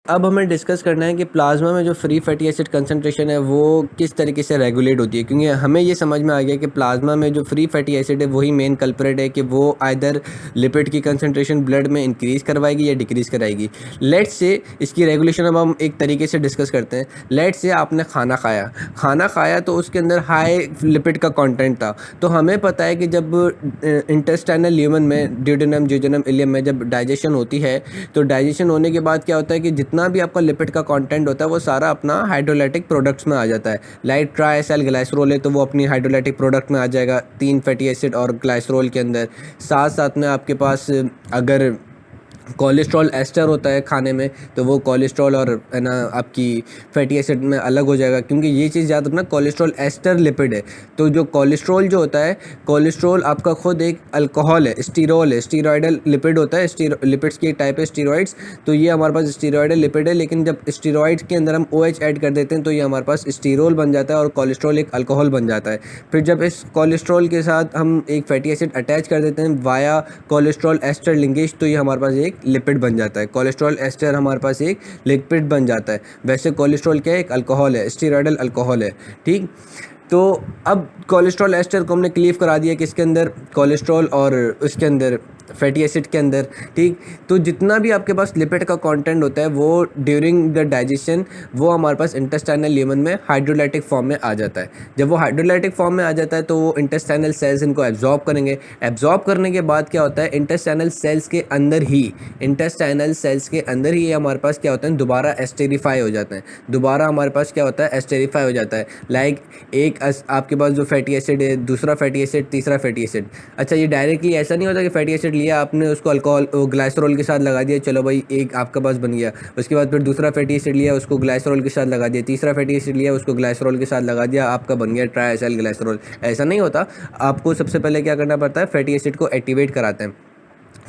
अब हमें डिस्कस करना है कि प्लाज्मा में जो फ्री फैटी एसिड कंसंट्रेशन है वो किस तरीके से रेगुलेट होती है, क्योंकि हमें ये समझ में आ गया कि प्लाज्मा में जो फ्री फैटी एसिड है वही मेन कल्प्रेट है कि वो आइदर लिपिड की कंसंट्रेशन ब्लड में इंक्रीज़ करवाएगी या डिक्रीज़ कराएगी। लेट्स से इसकी रेगुलेशन अब हम एक तरीके से डिस्कस करते हैं। लेट्स से आपने खाना खाया तो उसके अंदर हाई लिपिड का कॉन्टेंट था। तो हमें पता है कि जब इंटेस्टाइनल ल्यूमन में ड्यूडेनम ज्यूजेनम इलियम में जब डाइजेशन होती है तो डाइजेशन होने के बाद क्या होता है कि जितना भी आपका लिपिड का कंटेंट होता है वो सारा अपना हाइड्रोलाइटिक प्रोडक्ट्स में आ जाता है। लाइक ट्राइएसाइल ग्लाइसरोल है तो वो अपनी हाइड्रोलाइटिक प्रोडक्ट में आ जाएगा 3 फैटी एसिड और ग्लाइसरोल के अंदर। साथ साथ में आपके पास अगर कोलेस्ट्रॉल एस्टर होता है खाने में तो वो कोलेस्ट्रॉल और है ना आपकी फैटी एसिड में अलग हो जाएगा, क्योंकि ये चीज़ याद रखना कोलेस्ट्रॉल एस्टर लिपिड है। तो जो कोलेस्ट्रॉल जो होता है, कोलेस्ट्रॉल आपका खुद एक अल्कोहल है, स्टीरोल है, स्टीरॉयडल लिपिड होता है। लिपिड्स की एक टाइप है स्टीरॉइड्स। तो ये हमारे पास स्टीरॉयडल लिपिड है, लेकिन जब स्टीरॉइड्स के अंदर हम OH ऐड कर देते हैं तो ये हमारे पास स्टीरोल बन जाता है और कोलेस्ट्रॉल एक अल्कोहल बन जाता है। फिर जब इस कोलेस्ट्रॉल के साथ हम एक फैटी एसिड अटैच कर देते हैं वाया कोलेस्ट्रॉल एस्टर लिंकेज तो ये हमारे पास एक लिपिड बन जाता है। कोलेस्ट्रॉल एस्टर हमारे पास एक लिपिड बन जाता है। वैसे कोलेस्ट्रॉल क्या है? एक अल्कोहल है, स्टीरॉयडल अल्कोहल है। ठीक, तो अब कोलेस्ट्रॉल एस्टर को हमने क्लीव करा दिया किसके अंदर? कोलेस्ट्रॉल और उसके अंदर फैटी एसिड के अंदर। ठीक, तो जितना भी आपके पास लिपिड का कंटेंट होता है वो ड्यूरिंग द डाइजेशन वो हमारे पास इंटेस्टाइनल ल्यूमन में हाइड्रोलाइटिक फॉर्म में आ जाता है। जब वो हाइड्रोलाइटिक फॉर्म में आ जाता है तो वो इंटेस्टाइनल सेल्स इनको एब्जॉर्ब करेंगे। एब्जॉर्ब करने के बाद क्या होता है, इंटेस्टाइनल सेल्स के अंदर ही हमारे पास क्या होता है, दोबारा एस्टेरिफाई हो जाते हैं। दोबारा हमारे पास क्या होता है, एस्टेरिफाई हो जाता है। लाइक आपके पास जो फैटी एसिड है, दूसरा फैटी एसिड, तीसरा फैटी एसिड। अच्छा, ये डायरेक्टली ऐसा नहीं होता कि फैटी एसिड लिया आपने, उसको अल्कोहल ग्लाइसरोल के साथ लगा दिया, चलो भाई एक आपका पास बन गया। उसके बाद फिर दूसरा फैटी एसिड लिया, उसको ग्लाइसरोल के साथ लगा दिया, तीसरा फैटी एसिड लिया, उसको ग्लाइसरोल के साथ लगा दिया, आपका बन गया ट्राइएसाइल ग्लाइसरोल। ऐसा नहीं होता। आपको सबसे पहले क्या करना पड़ता है, फैटी एसिड को एक्टिवेट कराते हैं।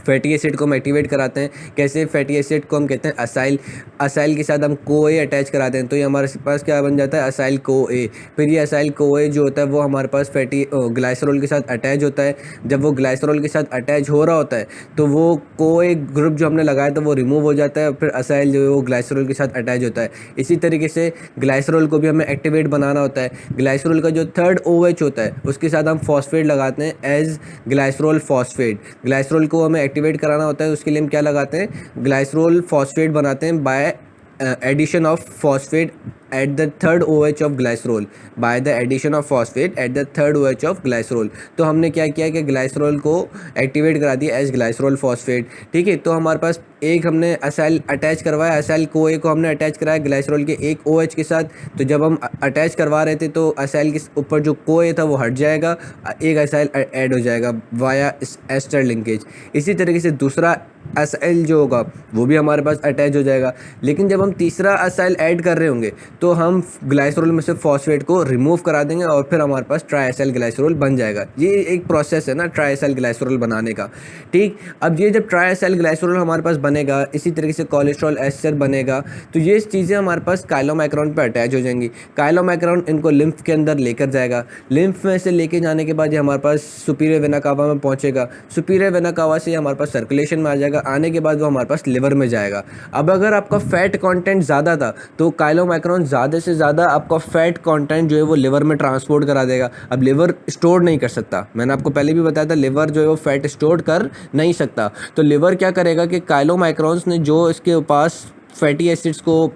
फैटी एसिड को हम एक्टिवेट कराते हैं कैसे? फैटी एसिड को हम कहते हैं असाइल। असाइल के साथ हम CoA अटैच कराते हैं तो ये हमारे पास क्या बन जाता है, असाइल CoA। फिर ये असाइल CoA जो होता है वो हमारे पास फैटी ग्लाइसरोल के साथ अटैच होता है। जब वो ग्लाइसरोल के साथ अटैच हो रहा होता है तो वो CoA ग्रुप जो हमने लगाया था वो रिमूव हो जाता है, फिर असाइल जो है वो ग्लाइसरोल के साथ अटैच होता है। इसी तरीके से ग्लाइसरोल को भी हमें एक्टिवेट बनाना होता है। ग्लाइसरोल का जो थर्ड OH होता है उसके साथ हम फॉस्फेट लगाते हैं एज ग्लाइसरोल फॉस्फेट। ग्लाइसरोल को हमें एक्टिवेट कराना होता है, उसके लिए हम क्या लगाते हैं, ग्लाइसरोल फॉस्फेट बनाते हैं by addition of phosphate at the third OH of glycerol, by the addition of phosphate at the third OH of glycerol। तो हमने क्या किया कि ग्लाइसरोल को एक्टिवेट करा दिया एज ग्लाइसरोल फॉस्फेट। ठीक है, तो हमारे पास एक हमने असाइल अटैच करवाया, असाइल CoA को हमने अटैच कराया ग्लाइसरोल के एक OH के साथ। तो जब हम अटैच करवा रहे थे तो असाइल के ऊपर जो CoA था वो हट जाएगा, एक असाइल ऐड हो जाएगा वाया एस्टर लिंकेज। इसी तरीके से दूसरा असाइल जो होगा वो भी हमारे पास अटैच हो जाएगा। लेकिन जब हम तीसरा असाइल ऐड कर रहे होंगे तो हम ग्लाइसरोल में से फॉस्फेट को रिमूव करा देंगे और फिर हमारे पास ट्राइएसाइल ग्लाइसरोल बन जाएगा। ये एक प्रोसेस है ना ट्राइएसाइल ग्लाइसरोल बनाने का। ठीक, अब ये जब ट्राइएसाइल ग्लाइसरोल हमारे पास बनेगा, इसी तरीके से कोलेस्ट्रॉल एस्टर बनेगा, तो ये चीज़ें हमारे पास काइलोमैक्रोन पे अटैच हो जाएंगी। काइलोमैक्रोन इनको लिम्फ के अंदर लेकर जाएगा। लिम्फ में से लेके जाने के बाद ये हमारे पास सुपीरियर वेना कावा में पहुंचेगा। सुपीरियर वेना कावा से हमारे पास सर्कुलेशन में आ जाएगा। आने के बाद वो हमारे पास लिवर में जाएगा। अब अगर आपका फैट कंटेंट ज़्यादा था तो काइलोमैक्रोन ज़्यादा से ज़्यादा आपका फैट कंटेंट जो है वो लिवर में ट्रांसपोर्ट करा देगा। अब लिवर स्टोर नहीं कर सकता, मैंने आपको पहले भी बताया था लिवर जो है वो फैट स्टोर कर नहीं सकता। तो लिवर क्या करेगा कि काइलोमैक्रोन्स ने जो इसके पास फैटी एसिड्स को,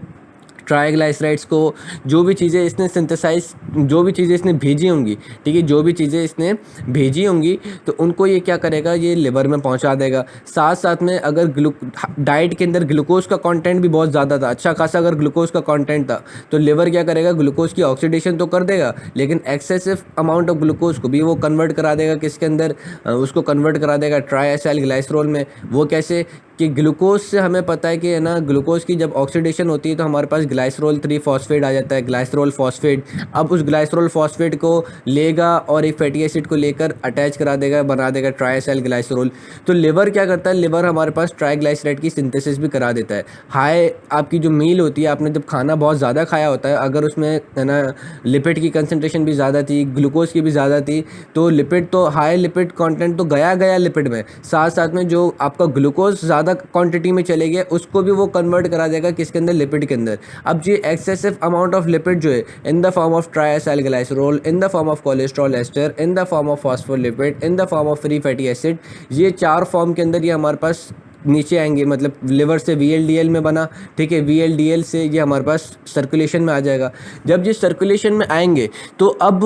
ट्राइग्लाइसराइड्स को, जो भी चीज़ें इसने सिंथेसाइज, जो भी चीज़ें इसने भेजी होंगी, ठीक है, जो भी चीज़ें इसने भेजी होंगी तो उनको ये क्या करेगा, ये लिवर में पहुंचा देगा। साथ साथ में अगर डाइट के अंदर ग्लूकोज का कंटेंट भी बहुत ज़्यादा था, अच्छा खासा अगर ग्लूकोज का कंटेंट था तो लिवर क्या करेगा, ग्लूकोज की ऑक्सीडेशन तो कर देगा लेकिन एक्सेसिव अमाउंट ऑफ ग्लूकोज को भी वो कन्वर्ट करा देगा किसके अंदर, उसको कन्वर्ट करा देगा ट्राइएसाइल ग्लाइसरोल में। वो कैसे कि ग्लूकोज से हमें पता है कि है ना, ग्लूकोज की जब ऑक्सीडेशन होती है तो हमारे पास ग्लाइसरोल 3 फॉस्फेट आ जाता है, ग्लाइसरोल फॉस्फेट। अब उस ग्लाइसरोल फॉस्फेट को लेगा और एक फैटी एसिड को लेकर अटैच करा देगा, बना देगा ट्राइएसाइल ग्लाइसरोल। तो लिवर क्या करता है, लिवर हमारे पास ट्राइग्लाइसराइड की सिंथेसिस भी करा देता है। हाई आपकी जो मील होती है, आपने जब खाना बहुत ज़्यादा खाया होता है, अगर उसमें है ना लिपिड की कंसनट्रेशन भी ज़्यादा थी, ग्लूकोज की भी ज़्यादा थी, तो लिपिड तो हाई लिपिड कॉन्टेंट तो गया लिपिड में, साथ साथ में जो आपका ग्लूकोज ज़्यादा ज़्यादा क्वांटिटी में चले गए उसको भी वो कन्वर्ट करा देगा किसके अंदर, लिपिड के अंदर। अब ये एक्सेसिव अमाउंट ऑफ लिपिड जो है in the form of triacylglycerol, in the form of cholesterol ester, in the form of phospholipid, in the form of free fatty acid, ये 4 फॉर्म के अंदर ये हमारे पास नीचे आएंगे, मतलब लिवर से VLDL में बना, ठीक है, VLDL से ये हमारे पास सर्कुलेशन में आ जाएगा। जब ये सर्कुलेशन में आएंगे तो अब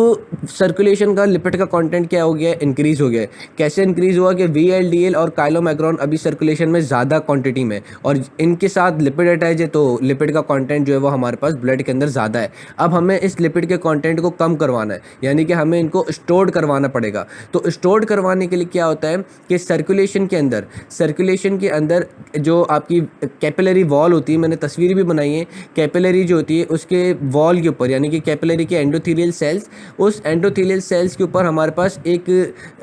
सर्कुलेशन का लिपिड का कंटेंट क्या हो गया, इंक्रीज हो गया है। कैसे इंक्रीज हुआ कि VLDL और काइलोमैक्रोन अभी सर्कुलेशन में ज़्यादा क्वांटिटी में और इनके साथ लिपिड अटैच है, तो लिपिड का कंटेंट जो है वो हमारे पास ब्लड के अंदर ज़्यादा है। अब हमें इस लिपिड के कंटेंट को कम करवाना है, यानी कि हमें इनको स्टोर करवाना पड़ेगा। तो स्टोर करवाने के लिए क्या होता है कि सर्कुलेशन के अंदर जो आपकी कैपिलरी वॉल होती है, मैंने तस्वीर भी बनाई है, कैपिलरी जो होती है उसके वॉल के ऊपर, यानी कि कैपिलरी के एंडोथेलियल सेल्स, उस एंडोथेलियल सेल्स के ऊपर हमारे पास एक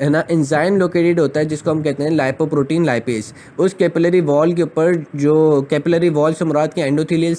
है ना एंजाइम लोकेटेड होता है जिसको हम कहते हैं लाइपोप्रोटीन लाइपेज। उस कैपिलरी वॉल के ऊपर, जो कैपिलरी वॉल से मुराद के एंडोथेलियल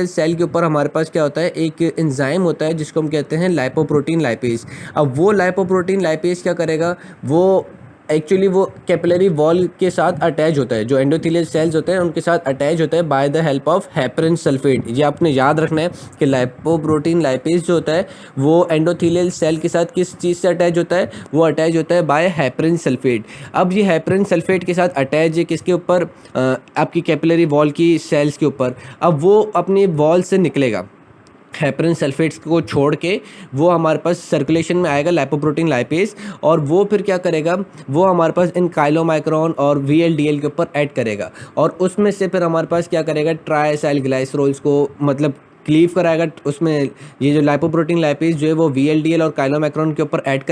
सेल के ऊपर हमारे पास क्या होता है, एक एंजाइम होता है जिसको हम कहते हैं लाइपोप्रोटीन लाइपेज। अब वो लाइपोप्रोटीन लाइपेज क्या करेगा, वो एक्चुअली वो कैपिलरी वॉल के साथ अटैच होता है, जो एंडोथेलियल सेल्स होते हैं उनके साथ अटैच होता है by the help of heparin sulphate. ये आपने याद रखना है कि लाइपोप्रोटीन लाइपेज जो होता है वो एंडोथेलियल सेल के साथ किस चीज़ से अटैच होता है, वो अटैच होता है बाय हेपरिन सल्फेट। अब ये हेपरिन सल्फेट के साथ अटैच है किसके ऊपर, आपकी कैपिलरी वॉल की सेल्स के ऊपर। अब वो अपनी वॉल से निकलेगा, हेपरिन सल्फेट्स को छोड़ के वो हमारे पास सर्कुलेशन में आएगा लाइपोप्रोटीन लाइपेज, और वो फिर क्या करेगा, वो हमारे पास इन काइलोमाइक्रोन और VLDL के ऊपर ऐड करेगा, और उसमें से फिर हमारे पास क्या करेगा, ट्राइएसाइलग्लाइसरोल्स को मतलब क्लीव कराएगा। उसमें ये जो लाइपोप्रोटीन लाइपेज जो है वो VLDL और काइलोमैक्रोन के ऊपर ऐड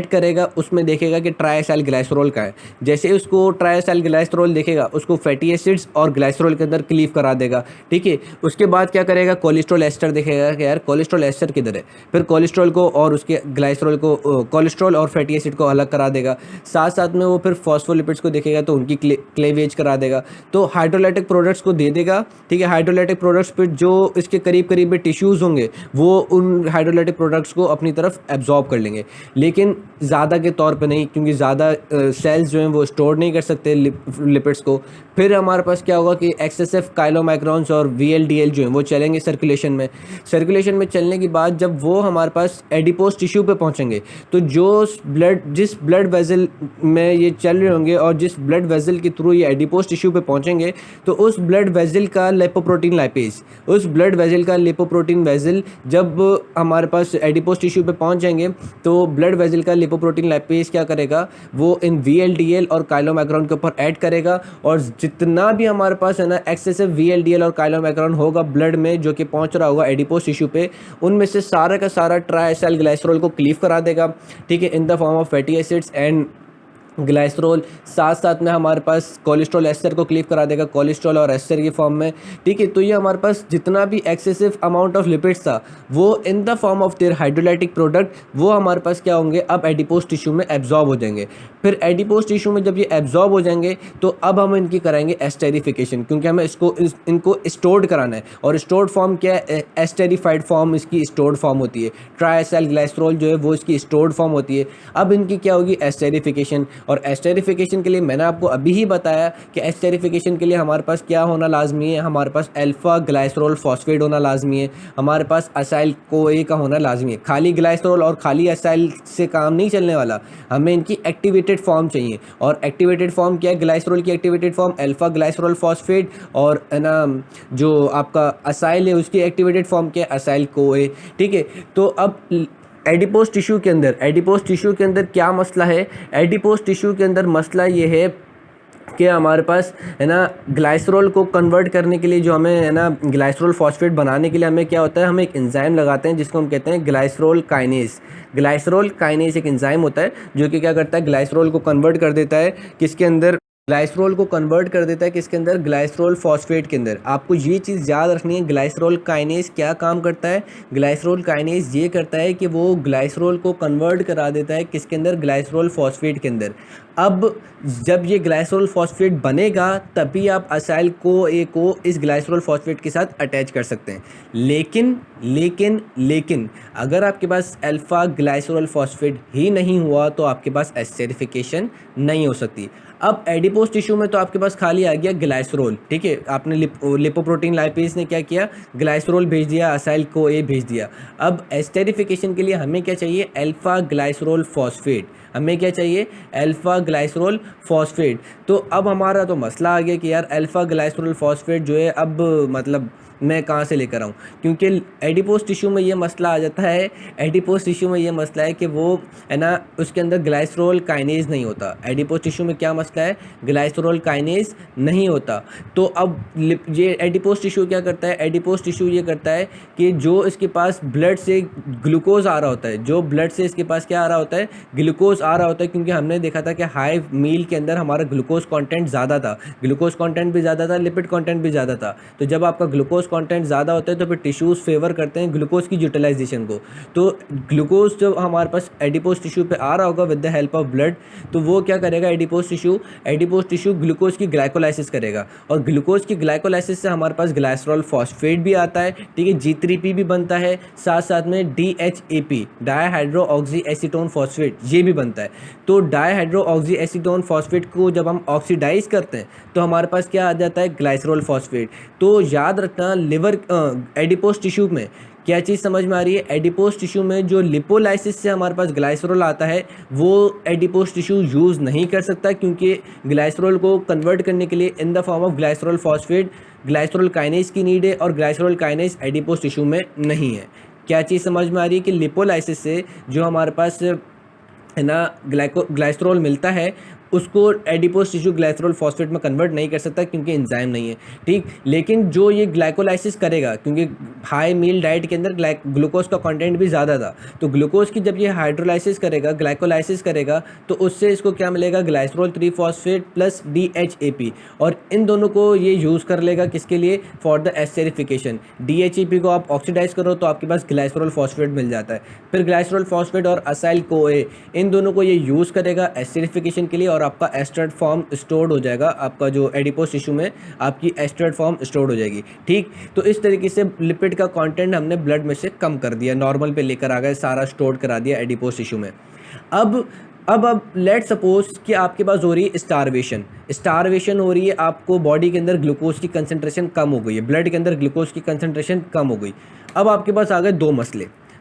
करेगा, उसमें देखेगा कि ट्राइएसाइलग्लाइसरोल का है। जैसे ही उसको ट्राइएसाइलग्लाइसरोल देखेगा उसको फैटी एसिड्स और ग्लाइसरोल के अंदर क्लीव करा देगा, ठीक है। उसके बाद क्या करेगा, कोलेस्ट्रॉल एस्टर देखेगा कि यार कोलेस्ट्रॉल एस्टर किधर है, फिर कोलेस्ट्रॉल को और उसके ग्लाइसरोल को, कोलेस्ट्रॉल और फैटी एसिड को अलग करा देगा। साथ साथ में वो फिर फॉस्फोलिपिड्स को देखेगा तो उनकी क्लेवेज करा देगा, तो हाइड्रोलाइटिक प्रोडक्ट्स को दे देगा, ठीक है। हाइड्रोलाइटिक प्रोडक्ट्स फिर जो के करीब करीब में टिश्यूज़ होंगे वो उन हाइड्रोलाइटिक प्रोडक्ट्स को अपनी तरफ एब्जॉर्ब कर लेंगे, लेकिन ज़्यादा के तौर पे नहीं, क्योंकि ज़्यादा सेल्स जो हैं वो स्टोर नहीं कर सकते लिपिड्स को। फिर हमारे पास क्या होगा कि एक्सेसिव काइलोमाइक्रोन्स और VLDL जो हैं वो चलेंगे सर्कुलेशन में चलने के बाद जब वो हमारे पास एडिपोज टिश्यू पे पहुंचेंगे, तो जिस ब्लड वेजल में ये चल रहे होंगे और जिस ब्लड वेजल के थ्रू ये एडिपोज टिश्यू पे पहुंचेंगे, तो उस ब्लड वेजल का लिपोप्रोटीन लाइपेज, उस ब्लड वेजल का लिपोप्रोटीन वेजल जब हमारे पास एडिपोज टिश्यू पे पहुंच जाएंगे, तो ब्लड वेजल का लिपोप्रोटीन लाइपेज क्या करेगा, वो इन VLDL और काइलोमैक्रोन के ऊपर ऐड करेगा, और जितना भी हमारे पास है ना एक्सेसिव VLDL और काइलोमैक्रोन होगा ब्लड में जो कि पहुंच रहा होगा एडिपोज टिश्यू पे, उनमें से सारा का सारा ट्राइएसाइलग्लाइसरोल को क्लीव करा देगा, ठीक है, in the form of fatty acids and glycerol. साथ साथ में हमारे पास कोलेस्ट्रॉल एस्टर को क्लीव करा देगा कोलेस्ट्रॉल और एस्टर की फॉर्म में, ठीक है। तो ये हमारे पास जितना भी एक्सेसिव अमाउंट ऑफ लिपिड्स था वो इन the form of their hydrolytic product वो हमारे पास क्या होंगे, अब एडिपोज टिश्यू में एब्जॉर्ब हो जाएंगे। फिर एडिपोज टिश्यू में जब ये एब्जॉर्ब हो जाएंगे तो अब हम इनकी कराएंगे एस्टेरिफिकेशन, क्योंकि हमें इनको स्टोर्ड कराना है, और स्टोर्ड फॉर्म क्या है, एस्टेरिफाइड फॉर्म इसकी स्टोर्ड फॉर्म होती है। ट्राइएसाइलग्लाइसरोल जो है वो इसकी स्टोर्ड फॉर्म होती है। अब इनकी क्या होगी, एस्टेरिफिकेशन। और एस्टेरिफिकेशन के लिए मैंने आपको अभी ही बताया कि एस्टेरिफिकेशन के लिए हमारे पास क्या होना लाजमी है, हमारे पास अल्फा ग्लाइसरोल फॉस्फेट होना लाजमी है, हमारे पास असाइल कोए का होना लाजमी है। खाली ग्लाइसरोल और खाली असाइल से काम नहीं चलने वाला, हमें इनकी एक्टिवेटेड फॉर्म चाहिए। और एक्टिवेटेड फॉर्म क्या है, ग्लाइसरोल की activated form alpha glycerol phosphate, और है ना जो आपका असाइल है उसकी एक्टिवेटेड फॉर्म क्या है, असाइल कोए, ठीक है। तो अब एडिपोज टिश्यू के अंदर क्या मसला है, एडिपोज टिश्यू के अंदर मसला ये है कि हमारे पास है ना ग्लाइसरोल को कन्वर्ट करने के लिए, जो हमें है ना ग्लाइसरोल फॉस्फेट बनाने के लिए हमें क्या होता है, हम एक एंजाइम लगाते हैं जिसको हम कहते हैं ग्लाइसरोल काइनेज एक एंजाइम होता है जो कि क्या करता है, ग्लाइसरोल को कन्वर्ट कर देता है किसके अंदर, ग्लाइसरोल फॉस्फेट के अंदर। आपको ये चीज़ याद रखनी है, ग्लाइसरोल काइनेज क्या काम करता है, ग्लाइसरोल काइनेज ये करता है कि वो ग्लाइसरोल को कन्वर्ट करा देता है किसके अंदर, ग्लाइसरोल फॉस्फेट के अंदर। अब जब ये ग्लाइसरोल फॉस्फेट बनेगा तभी आप असाइल को इस ग्लाइसरोल फॉस्फेट के साथ अटैच कर सकते हैं। लेकिन अगर आपके पास अल्फा ग्लाइसरोल फॉस्फेट ही नहीं हुआ तो आपके पास एस्टेरिफिकेशन नहीं हो सकती। अब एडिपोज टिश्यू में तो आपके पास खाली आ गया ग्लाइसरोल, ठीक है, आपने लिपोप्रोटीन लाइपेज ने क्या किया, ग्लाइसरोल भेज दिया, असाइल को ए भेज दिया। अब एस्टेरिफिकेशन के लिए हमें क्या चाहिए, अल्फा ग्लाइसरोल फॉस्फेट, हमें क्या चाहिए, अल्फा ग्लाइसरोल फॉस्फेट। तो अब हमारा तो मसला आ गया कि यार अल्फा ग्लाइसरोल फॉस्फेट जो है अब मतलब मैं कहाँ से लेकर आऊँ, क्योंकि एडिपोज टिश्यू में ये मसला आ जाता है, एडिपोज टिश्यू में ये मसला है कि वो है ना उसके अंदर ग्लाइसरोल काइनेज नहीं होता। एडिपोज टिश्यू में क्या मसला है, ग्लाइसरोल काइनेज नहीं होता। तो अब ये एडिपोज टिश्यू क्या करता है, एडिपोज टिश्यू ये करता है कि जो इसके पास ब्लड से ग्लूकोज आ रहा होता है, जो ब्लड से इसके पास क्या आ रहा होता है, ग्लूकोज आ रहा होता है, क्योंकि हमने देखा था कि हाई मील के अंदर हमारा ग्लूकोज कंटेंट ज़्यादा था, ग्लूकोज कंटेंट भी ज़्यादा था, लिपिड कंटेंट भी ज़्यादा था। तो जब आपका ग्लूकोज कंटेंट ज़्यादा होता है तो फिर टिश्यूज़ फेवर करते हैं ग्लूकोज की यूटिलाइजेशन को। तो ग्लूकोज जब हमारे पास एडिपोज टिश्यू पे आ रहा होगा with the help of blood, तो वो क्या करेगा, एडिपोज टिश्यू ग्लूकोज की ग्लाइकोलाइसिस करेगा, और ग्लूकोज की ग्लाइकोलाइसिस से हमारे पास ग्लाइसरॉल फॉस्फेट भी आता है, ठीक है, G3P भी बनता है, साथ साथ में DHAP डायहाइड्रो ऑक्सी एसीटोन फॉस्फेट ये भी बनता है। तो डायहाइड्रो ऑक्सी एसीटोन फॉस्फेट को जब हम ऑक्सीडाइज करते हैं तो हमारे पास क्या आ जाता है, ग्लाइसरॉल फॉस्फेट। तो याद रखना लिवर एडिपोज टिश्यू में क्या चीज़ समझ में आ रही है, एडिपोज टिश्यू में जो लिपोलाइसिस से हमारे पास ग्लाइसरॉल आता है वो एडिपोज टिश्यू यूज़ नहीं कर सकता, क्योंकि ग्लाइसरॉल को कन्वर्ट करने के लिए इन the form of glycerol phosphate glycerol kinase की नीड है, और ग्लाइसरॉल काइनेज एडिपोज टिश्यू में नहीं है। क्या चीज़ समझ में आ रही है कि लिपोलाइसिस से जो हमारे पास है ना ग्लाइसरॉल मिलता है उसको एडिपोज टिश्यू ग्लाइसरॉल फॉस्फेट में कन्वर्ट नहीं कर सकता, क्योंकि एंजाइम नहीं है, ठीक। लेकिन जो ये ग्लाइकोलाइसिस करेगा, क्योंकि हाई मील डाइट के अंदर ग्लूकोज का कंटेंट भी ज़्यादा था, तो ग्लूकोज की जब ये हाइड्रोलाइसिस करेगा, ग्लाइकोलाइसिस करेगा, तो उससे इसको क्या मिलेगा, ग्लाइसरॉल 3 फॉस्फेट प्लस DHAP, और इन दोनों को ये यूज़ कर लेगा किसके लिए, फॉर द एस्टेरिफिकेशन। DHAP को आप ऑक्सीडाइज करो तो आपके पास ग्लाइसरॉल फॉस्फेट मिल जाता है, फिर ग्लाइसरॉल फॉस्फेट और असाइल CoA इन दोनों को ये यूज़ करेगा एस्टेरिफिकेशन के लिए, और आपका एस्टर्ड फॉर्म स्टोर्ड हो जाएगा, आपका जो एडिपोज टिश्यू में आपकी एस्टर्ड फॉर्म स्टोर्ड हो जाएगी, ठीक। तो इस तरीके से लिपिड का कंटेंट हमने ब्लड में से कम कर दिया, नॉर्मल पे लेकर आ गए, सारा स्टोर करा दिया एडिपोज टिश्यू में। अब लेट सपोज कि आपके पास हो रही है स्टारवेशन हो रही है, आपको बॉडी के अंदर ग्लूकोज की कंसंट्रेशन कम हो गई है, ब्लड के अंदर ग्लूकोज की कंसंट्रेशन कम हो गई। अब आपके पास आ गए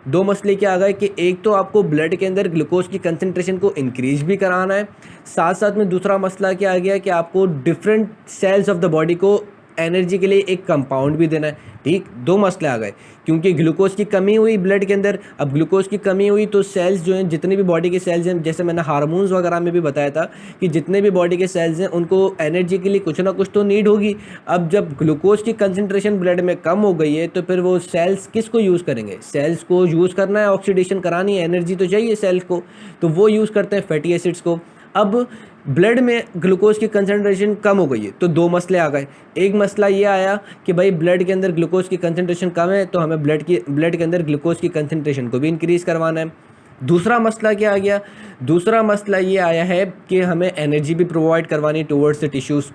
दो मसले क्या आ गए कि एक तो आपको ब्लड के अंदर ग्लूकोज की कंसंट्रेशन को इंक्रीज भी कराना है, साथ साथ में दूसरा मसला क्या आ गया कि आपको different cells of the body को एनर्जी के लिए एक कंपाउंड भी देना है, ठीक। दो मसले आ गए, क्योंकि ग्लूकोज की कमी हुई ब्लड के अंदर। अब ग्लूकोज की कमी हुई तो सेल्स जो हैं, जितने भी बॉडी के सेल्स हैं, जैसे मैंने हार्मोन्स वगैरह में भी बताया था कि जितने भी बॉडी के सेल्स हैं उनको एनर्जी के लिए कुछ ना कुछ तो नीड होगी। अब जब ग्लूकोज की कंसंट्रेशन ब्लड में कम हो गई है तो फिर वो सेल्स किसको यूज़ करेंगे, सेल्स को यूज़ करना है, ऑक्सीडेशन करानी है, एनर्जी तो चाहिए सेल्स को, तो वो यूज़ करते हैं फैटी एसिड्स को। अब ब्लड में ग्लूकोज की कंसंट्रेशन कम हो गई है तो दो मसले आ गए। एक मसला ये आया कि भाई ब्लड के अंदर ग्लूकोज की कंसंट्रेशन कम है तो हमें ब्लड के अंदर ग्लूकोज की कंसंट्रेशन को भी इंक्रीज़ करवाना है। दूसरा मसला क्या आ गया, दूसरा मसला ये आया है कि हमें एनर्जी भी प्रोवाइड करवानी टुवर्ड्स द टिश्यूज़।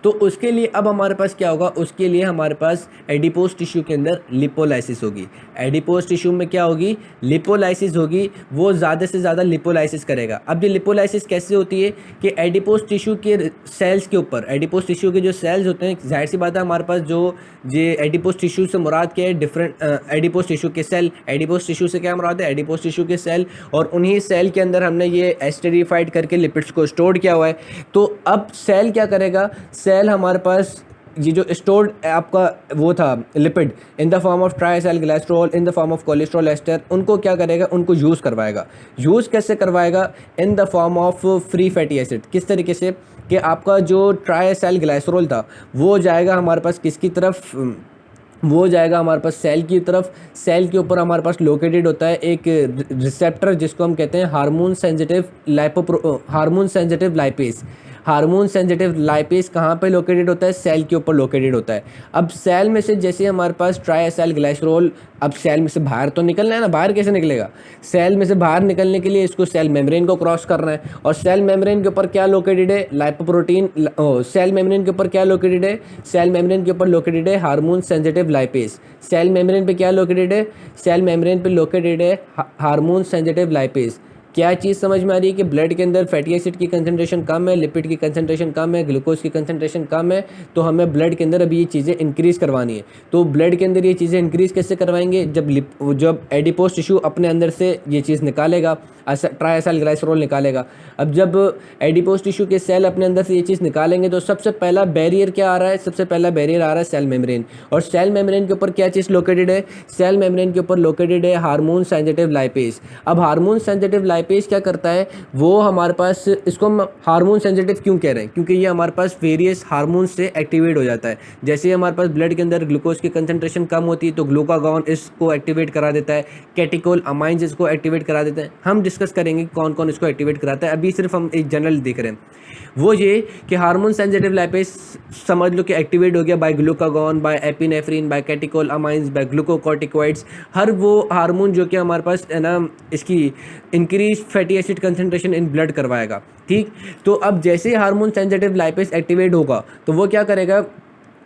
तो उसके लिए अब हमारे पास क्या होगा, उसके लिए हमारे पास एडिपोज टिश्यू के अंदर लिपोलाइसिस होगी। एडिपोज टिश्यू में क्या होगी, लिपोलाइसिस होगी, वो ज़्यादा से ज़्यादा लिपोलाइसिस करेगा। अब ये लिपोलाइसिस कैसे होती है कि एडिपोज टिश्यू के सेल्स के ऊपर, एडिपोज टिश्यू के जो सेल्स होते हैं, जाहिर सी बात है हमारे पास जो ये एडिपोज टिश्यू से मुराद क्या है, डिफरेंट एडिपोज टिश्यू के सेल, एडिपोज टिश्यू से क्या मुराद है, एडिपोज टिश्यू के सेल, और उन्हीं सेल के अंदर हमने ये एस्टेरिफाइड करके लिपिड्स को स्टोर किया हुआ है। तो अब सेल क्या करेगा, सेल हमारे पास ये जो स्टोर्ड आपका वो था lipid in the form of triacyl glycerol in the form of cholesterol ester, उनको क्या करेगा, उनको यूज़ करवाएगा। यूज़ कैसे करवाएगा, in the form of free fatty acid. किस तरीके से कि आपका जो ट्राइएसाइल ग्लाइसरॉल था वो जाएगा हमारे पास किसकी तरफ, वो जाएगा हमारे पास सेल की तरफ। सेल के ऊपर हमारे पास लोकेटेड होता है एक रिसेप्टर जिसको हम कहते हैं hormone sensitive lipase. Hormone sensitive lipase कहाँ पे लोकेटेड होता है, सेल के ऊपर लोकेटेड होता है। अब सेल में से जैसे हमारे पास ट्राइएसाइल ग्लाइसरॉल, अब सेल में से बाहर तो निकलना है ना, बाहर कैसे निकलेगा, सेल में से बाहर निकलने के लिए इसको सेल मेम्ब्रेन को क्रॉस करना है, और सेल मेम्ब्रेन के ऊपर क्या लोकेटेड है, लाइपोप्रोटीन। सेल मेम्ब्रेन के ऊपर क्या लोकेटेड है, सेल मेम्ब्रेन के ऊपर लोकेटेड है hormone sensitive lipase. Cell membrane पे क्या लोकेटेड है, सेल मेम्ब्रेन पे लोकेटेड है हार्मोन सेंसिटिव लाइपेज। क्या चीज़ समझ में आ रही है कि ब्लड के अंदर फैटी एसिड की कंसंट्रेशन कम है, लिपिड की कंसंट्रेशन कम है, ग्लूकोज की कंसंट्रेशन कम है, तो हमें ब्लड के अंदर अभी ये चीज़ें इंक्रीज़ करवानी है। तो ब्लड के अंदर ये चीज़ें इंक्रीज़ कैसे करवाएंगे? जब एडिपोज टिश्यू अपने अंदर से ये चीज़ निकालेगा, ट्राइएसाइल ग्लाइसरोल निकालेगा। अब जब एडिपोज टिश्यू के सेल अपने अंदर से ये चीज़ निकालेंगे तो सबसे पहला बैरियर क्या आ रहा है? सबसे पहला बैरियर आ रहा है सेल मेम्ब्रेन। और सेल मेम्ब्रेन के ऊपर क्या चीज़ लोकेटेड है? सेल मेम्ब्रेन के ऊपर लोकेटेड है हार्मोन सेंसिटिव लाइपेज। अब हार्मोन सेंसिटिव लाइपेज क्या करता है? वो हमारे पास, इसको हम हार्मोन सेंसिटिव क्यों कह रहे हैं? क्योंकि ये हमारे पास वेरियस हार्मोन से एक्टिवेट हो जाता है। जैसे ही हमारे पास ब्लड के अंदर ग्लूकोज की कंसंट्रेशन कम होती है तो ग्लूकागॉन इसको एक्टिवेट करा देता है, कैटिकोल अमाइंस इसको एक्टिवेट करा देते हैं। हम डिस्कस करेंगे कौन कौन इसको एक्टिवेट कराता है, अभी सिर्फ हम एक जनरल देख रहे हैं। वो ये कि हार्मोन सेंसिटिव लाइपेज समझ लो कि एक्टिवेट हो गया by glucagon, by epinephrine, by catecholamines, by glucocorticoids. हर वो हार्मोन जो कि हमारे पास है ना, इसकी increase fatty acid concentration in blood करवाएगा। ठीक, तो अब जैसे ही हार्मोन सेंसिटिव लाइपेज एक्टिवेट होगा तो वो क्या करेगा?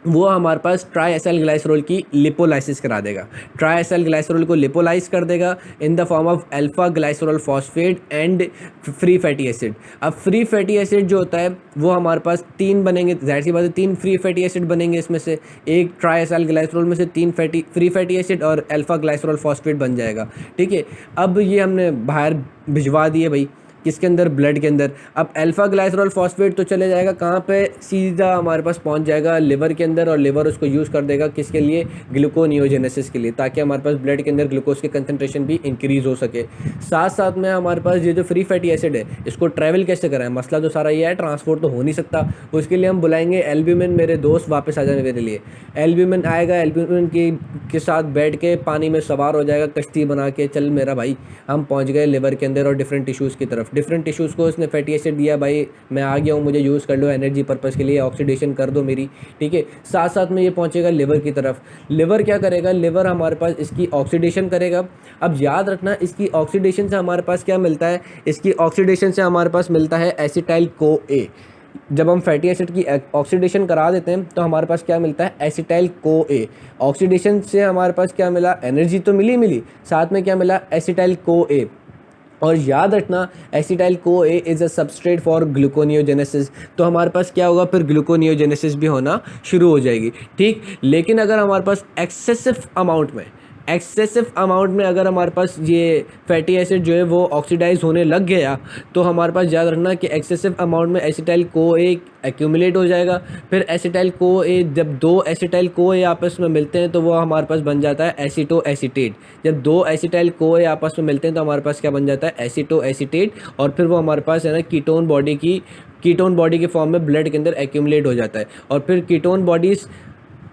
वो हमारे पास ट्राइएसाइल ग्लाइसरोल की लिपोलाइसिस करा देगा। ट्राइएसाइल ग्लाइसरोल को लिपोलाइज कर देगा इन the form of alpha glycerol phosphate and free fatty acid. अब फ्री फैटी एसिड जो होता है वो हमारे पास 3 बनेंगे, जाहिर सी बात है 3 फ्री फैटी एसिड बनेंगे। इसमें से एक ट्राइएसाइल ग्लाइसरोल में से 3 फ्री फैटी एसिड और अल्फा ग्लाइसरोल फॉस्फेट बन जाएगा। ठीक है, अब ये हमने बाहर भिजवा दिए भाई, किसके अंदर? ब्लड के अंदर। अब अल्फा ग्लाइसरोल फॉस्फेट तो चले जाएगा कहाँ पे? सीधा हमारे पास पहुँच जाएगा लिवर के अंदर, और लिवर उसको यूज़ कर देगा किसके लिए? ग्लूकोनियोजेनेसिस के लिए, ताकि हमारे पास ब्लड के अंदर ग्लूकोज की कंसंट्रेशन भी इंक्रीज़ हो सके। साथ साथ में हमारे पास ये जो फ्री फैटी एसिड है इसको ट्रैवल कैसे कराएं? मसला तो सारा ये है, ट्रांसपोर्ट तो हो नहीं सकता। उसके लिए हम बुलाएंगे एल्ब्यूमिन, मेरे दोस्त वापस आ जाने मेरे लिए। एल्ब्यूमिन आएगा, एल्ब्यूमिन के साथ बैठ के पानी में सवार हो जाएगा कश्ती बना के, चल मेरा भाई हम पहुँच गए लिवर के अंदर और डिफरेंट टिश्यूज़ की तरफ। डिफरेंट टिश्यूज़ को उसने फैटी एसिड दिया, भाई मैं आ गया हूँ, मुझे यूज़ कर लो एनर्जी पर्पज़ के लिए, ऑक्सीडेशन कर दो मेरी। ठीक है, साथ साथ में ये पहुँचेगा लिवर की तरफ। लिवर क्या करेगा? लिवर हमारे पास इसकी ऑक्सीडेशन करेगा। अब याद रखना, इसकी ऑक्सीडेशन से हमारे पास क्या मिलता है? इसकी ऑक्सीडेशन से हमारे पास मिलता है एसिटाइल को ए। जब हम फैटी एसिड की ऑक्सीडेशन करा देते हैं तो हमारे पास क्या मिलता है? एसिटाइल को ए। ऑक्सीडेशन से हमारे पास क्या मिला? एनर्जी तो मिली, साथ में क्या मिला? एसिटाइल को ए। और याद रखना, acetyl co A is a substrate for gluconeogenesis. तो हमारे पास क्या होगा? फिर ग्लूकोनियोजेनेसिस भी होना शुरू हो जाएगी। ठीक, लेकिन अगर हमारे पास एक्सेसिव अमाउंट में अगर हमारे पास ये फैटी एसिड जो है वो ऑक्सीडाइज होने लग गया तो हमारे पास याद रखना कि एक्सेसिव अमाउंट में एसिटाइल को ए एक्यूमुलेट हो जाएगा। फिर एसिटाइल को ए, जब 2 एसिटाइल को ए आपस में मिलते हैं तो वो हमारे पास बन जाता है एसीटो एसीटेट। जब 2 एसिटाइल को ए आपस में मिलते हैं तो हमारे पास क्या बन जाता है? Aceto acetate. और फिर वो हमारे पास है ना कीटोन बॉडी के फॉर्म में ब्लड के अंदर एक्यूमुलेट हो जाता है। और फिर कीटोन बॉडीज़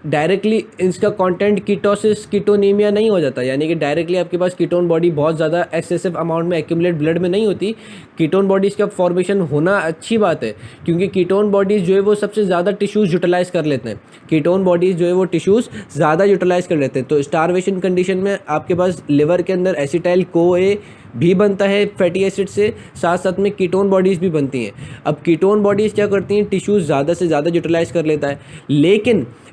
डायरेक्टली इसका कंटेंट कीटोसिस कीटोनीमिया नहीं हो जाता, यानी कि डायरेक्टली आपके पास कीटोन बॉडी बहुत ज़्यादा एक्सेसिव अमाउंट में एक्यूमुलेट ब्लड में नहीं होती। कीटोन बॉडीज़ का फॉर्मेशन होना अच्छी बात है, क्योंकि कीटोन बॉडीज़ जो है वो सबसे ज़्यादा टिश्यूज़ यूटिलाइज़ कर लेते हैं। कीटोन बॉडीज़ जो है वो टिश्यूज़ ज़्यादा यूटिलाइज़ कर लेते हैं। तो स्टारवेशन कंडीशन में आपके पास लिवर के अंदर एसिटाइल को ए भी बनता है फैटी एसिड से, साथ साथ में कीटोन बॉडीज़ भी बनती हैं। अब कीटोन बॉडीज़ क्या करती हैं? टिश्यूज़ ज़्यादा से ज़्यादा यूटिलाइज़ कर लेता है।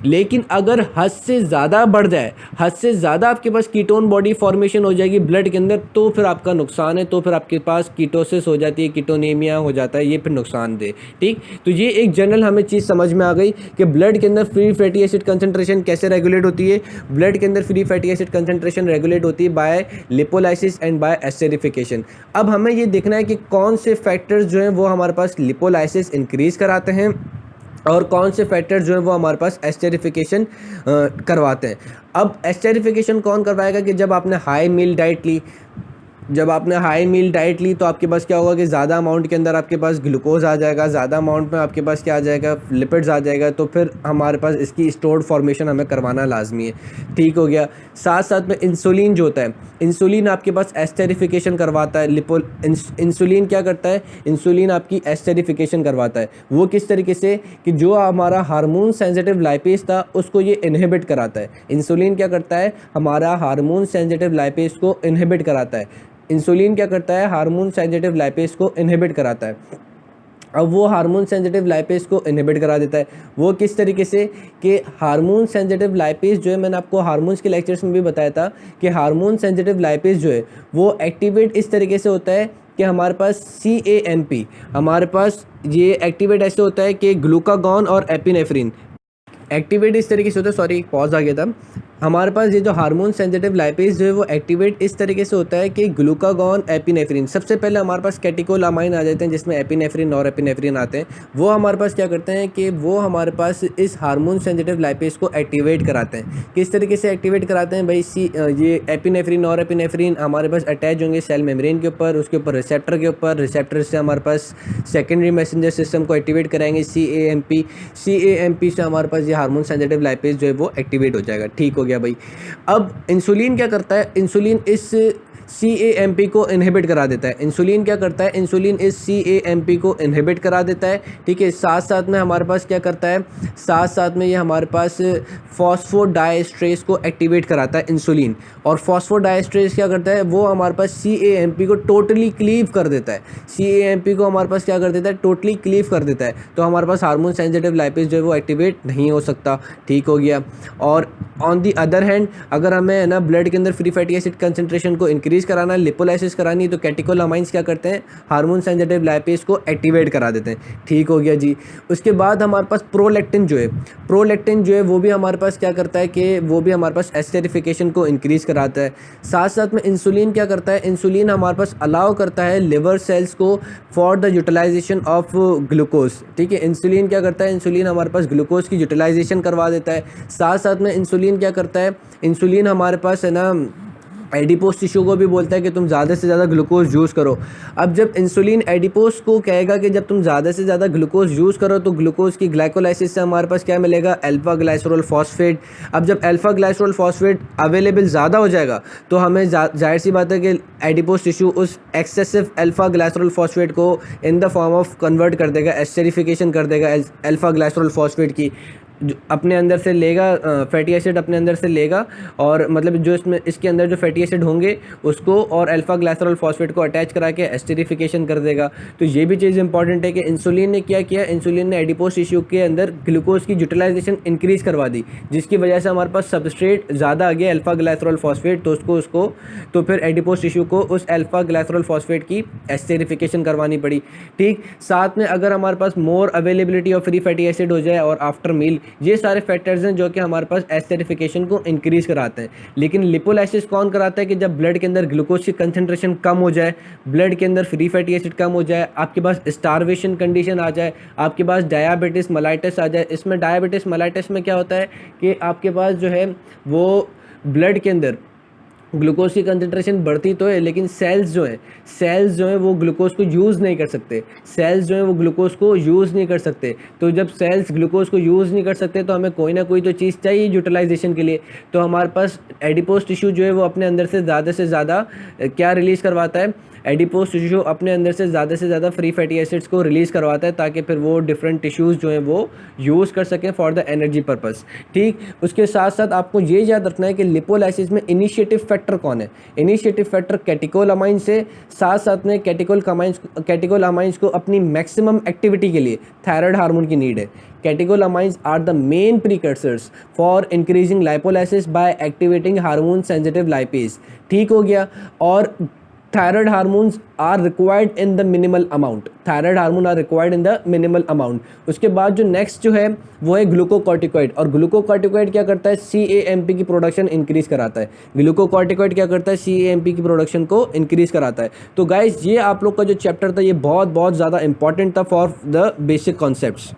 लेकिन अगर हद से ज़्यादा बढ़ जाए, हद से ज़्यादा आपके पास कीटोन बॉडी फॉर्मेशन हो जाएगी ब्लड के अंदर, तो फिर आपका नुकसान है। तो फिर आपके पास कीटोसिस हो जाती है, कीटोनीमिया हो जाता है, ये फिर नुकसान दे। ठीक, तो ये एक जनरल हमें चीज़ समझ में आ गई कि ब्लड के अंदर फ्री फैटी एसिड कंसंट्रेशन कैसे रेगुलेट होती है। ब्लड के अंदर free fatty acid concentration regulate होती है by lipolysis and by esterification. अब हमें ये देखना है कि कौन से फैक्टर्स जो हैं वो हमारे पास लिपोलाइसिस इंक्रीज़ कराते हैं और कौन से फैक्टर जो है वो हमारे पास एस्टेरिफिकेशन करवाते हैं। अब एस्टेरिफिकेशन कौन करवाएगा? कि जब आपने हाई मील डाइट ली तो आपके पास क्या होगा कि ज़्यादा अमाउंट के अंदर आपके पास ग्लूकोज आ जाएगा, ज़्यादा अमाउंट में आपके पास क्या आ जाएगा? लिपिड्स आ जाएगा। तो फिर हमारे पास इसकी स्टोर्ड फॉर्मेशन हमें करवाना लाजमी है। ठीक हो गया। साथ साथ में इंसुलिन जो होता है, इंसुलिन आपके पास एस्टेरिफिकेशन करवाता है। इंसुलिन क्या करता है? इंसुलिन आपकी एस्टेरिफिकेशन करवाता है। वो किस तरीके से? कि जो हमारा हार्मोन सेंसिटिव लाइपेज था उसको ये इनहिबिट कराता है। इंसुलिन क्या करता है? हमारा हार्मोन सेंसिटिव लाइपेज को इनहिबिट कराता है। इंसुलिन क्या करता है? हार्मोन सेंसिटिव लाइपेज को इनहिबिट कराता है। अब वो हार्मोन सेंसिटिव लाइपेज को इनहिबिट करा देता है। वो किस तरीके से? कि हार्मोन सेंसिटिव लाइपेज जो है, मैंने आपको हार्मोन्स के लेक्चर्स में भी बताया था कि हार्मोन सेंसिटिव लाइपेज जो है वो एक्टिवेट इस तरीके से होता है कि हमारे पास CAMP, हमारे पास ये एक्टिवेट ऐसे होता है कि ग्लूकागॉन और एपिनेफ्रिन एक्टिवेट इस तरीके से होता है, सॉरी पॉज आ गया था। हमारे पास ये जो हार्मोन सेंसिटिव लाइपेज जो है वो एक्टिवेट इस तरीके से होता है कि ग्लूकागॉन एपिनेफ्रिन, सबसे पहले हमारे पास कैटेकोलामाइन आ जाते हैं जिसमें एपिनेफ्रिन और एपिनेफ्रिन आते हैं। वो हमारे पास क्या करते हैं कि वो हमारे पास इस हार्मोन सेंसिटिव लाइपेज को एक्टिवेट कराते हैं। किस तरीके से एक्टिवेट कराते हैं भाई, ये एपिनेफ्रिन और एपिनेफ्रिन हमारे पास अटैच होंगे सेल मेम्ब्रेन के ऊपर, उसके ऊपर रिसेप्टर के ऊपर, रिसेप्टर से हमारे पास सेकेंडरी मैसेंजर सिस्टम को एक्टिवेट कराएंगे CAMP से हमारे पास ये हार्मोन सेंसिटिव लाइपेज जो है वो एक्टिवेट हो जाएगा। ठीक हो गया भाई। अब इंसुलिन क्या करता है, इंसुलिन इस CAMP को इनहिबिट करा देता है। इंसुलिन क्या करता है, इंसुलिन इस CAMP को इनहिबिट करा देता है। ठीक है, साथ साथ में हमारे पास क्या करता है, साथ साथ में ये हमारे पास फॉस्फोडाइएस्ट्रेस को एक्टिवेट कराता है इंसुलिन। और फॉस्फोडाइएस्ट्रेस क्या करता है, वो हमारे पास CAMP को टोटली क्लीव कर देता है। CAMP को हमारे पास क्या कर देता है, टोटली क्लीव कर देता है। तो हमारे पास हार्मोन सेंसिटिव लाइपेज जो है वो एक्टिवेट नहीं हो सकता। ठीक हो गया। और ऑन दी अदर हैंड अगर हमें है ना ब्लड के अंदर फ्री फैटी एसिड कंसंट्रेशन को इंक्रीज कराना है, लिपोलाइसिस करानी है, तो कैटेकोलामाइंस क्या करते हैं, हार्मोन सेंसिटिव लाइपेज को एक्टिवेट करा देते हैं। ठीक हो गया जी। उसके बाद हमारे पास प्रोलैक्टिन जो है वो भी हमारे पास क्या करता है कि वो भी हमारे पास एस्टेरिफिकेशन को इंक्रीज कराता है। साथ साथ में इंसुलिन क्या करता है, इंसुलिन हमारे पास अलाउ करता है लिवर सेल्स को for the utilization of glucose. ठीक है, इंसुलिन क्या करता है, इंसुलिन हमारे पास ग्लूकोज की यूटिलाइजेशन करवा देता है। साथ साथ में इंसुलिन क्या करता है, इंसुलिन हमारे पास है ना एडिपोस टिश्यू को भी बोलता है कि तुम ज़्यादा से ज़्यादा ग्लूकोज यूज़ करो। अब जब इंसुलिन एडिपोस को कहेगा कि जब तुम ज़्यादा से ज़्यादा ग्लूकोज यूज़ करो तो ग्लूकोज की ग्लाइकोलाइसिस से हमारे पास क्या मिलेगा, अल्फा ग्लाइसरोल फॉस्फेट। अब जब अल्फा ग्लाइसरोल फॉस्फेट अवेलेबल ज़्यादा हो जाएगा तो हमें जाहिर सी बात है कि एडिपोस टिश्यू उस एक्सेसिव अल्फा ग्लाइसरोल फॉस्फेट को इन द फॉर्म ऑफ कन्वर्ट कर देगा, एस्टेरिफिकेशन कर देगा अल्फा ग्लाइसरोल फॉस्फेट की, अपने अंदर से लेगा, फैटी एसिड अपने अंदर से लेगा, और मतलब जो इसके अंदर जो फैटी एसिड होंगे उसको और अल्फा ग्लाइसरोल फॉस्फेट को अटैच करा के एस्टेरिफिकेशन कर देगा। तो ये भी चीज़ इंपॉर्टेंट है कि इंसुलिन ने क्या किया, इंसुलिन ने एडिपोस टिश्यू के अंदर ग्लूकोज की यूटिलाइजेशन इंक्रीज़ करवा दी, जिसकी वजह से हमारे पास सबस्ट्रेट ज़्यादा आ गया अल्फा ग्लाइसरोल फॉस्फेट। तो उसको तो फिर एडिपोस टिश्यू को उस अल्फा ग्लाइसरोल फॉस्फेट की एस्टेरिफिकेशन करवानी पड़ी। ठीक, साथ में अगर हमारे पास more availability of free fatty acid हो जाए और आफ्टर मील, ये सारे फैक्टर्स हैं जो कि हमारे पास एस्टेरिफिकेशन को इंक्रीज कराते हैं। लेकिन लिपोलाइसिस कौन कराता है कि जब ब्लड के अंदर ग्लूकोज की कंसंट्रेशन कम हो जाए, ब्लड के अंदर फ्री फैटी एसिड कम हो जाए, आपके पास स्टारवेशन कंडीशन आ जाए, आपके पास डायबिटीज़ मेलाइटिस आ जाए। इसमें डायबिटीज़ मेलाइटिस में क्या होता है कि आपके पास जो है वो ब्लड के अंदर ग्लूकोज की कंसंट्रेशन बढ़ती तो है लेकिन सेल्स जो हैं वो ग्लूकोज को यूज़ नहीं कर सकते, सेल्स जो हैं वो ग्लूकोज को यूज़ नहीं कर सकते। तो जब सेल्स ग्लूकोज को यूज़ नहीं कर सकते तो हमें कोई ना कोई तो चीज़ चाहिए यूटिलाइजेशन के लिए। तो हमारे पास एडिपोस टिश्यू जो है वो अपने अंदर से ज़्यादा क्या रिलीज़ करवाता है, एडिपोस टिश्यू अपने अंदर से ज़्यादा फ्री फैटी एसिड्स को रिलीज़ करवाता है ताकि फिर वो डिफरेंट टिश्यूज़ जो हैं वो यूज़ कर सकें फॉर द एनर्जी पर्पस। ठीक, उसके साथ साथ आपको ये याद रखना है कि लिपोलाइसिस में इनिशिएटिव फैक्टर कौन है, इनिशिएटिव फैक्टर कैटेकोलामाइन से। साथ साथ में कैटेकोलामाइंस को अपनी मैक्सिमम एक्टिविटी के लिए थायराइड हार्मोन की नीड है। Catecholamines are the main precursors for increasing lipolysis by activating hormone sensitive lipase. ठीक हो गया। और thyroid hormones are required in the minimal amount, thyroid hormone are required in the minimal amount. उसके बाद जो next जो है वो है ग्लूकोकॉर्टिकॉइड, और ग्लूकोकॉर्टिकॉइड क्या करता है, CAMP की प्रोडक्शन इंक्रीज कराता है। ग्लूकोकॉर्टिकॉइड क्या करता है, CAMP की प्रोडक्शन को इंक्रीज कराता है। तो गाइज ये आप लोग का जो चैप्टर था ये बहुत ज़्यादा इंपॉर्टेंट था फॉर द बेसिक कॉन्सेप्ट्स।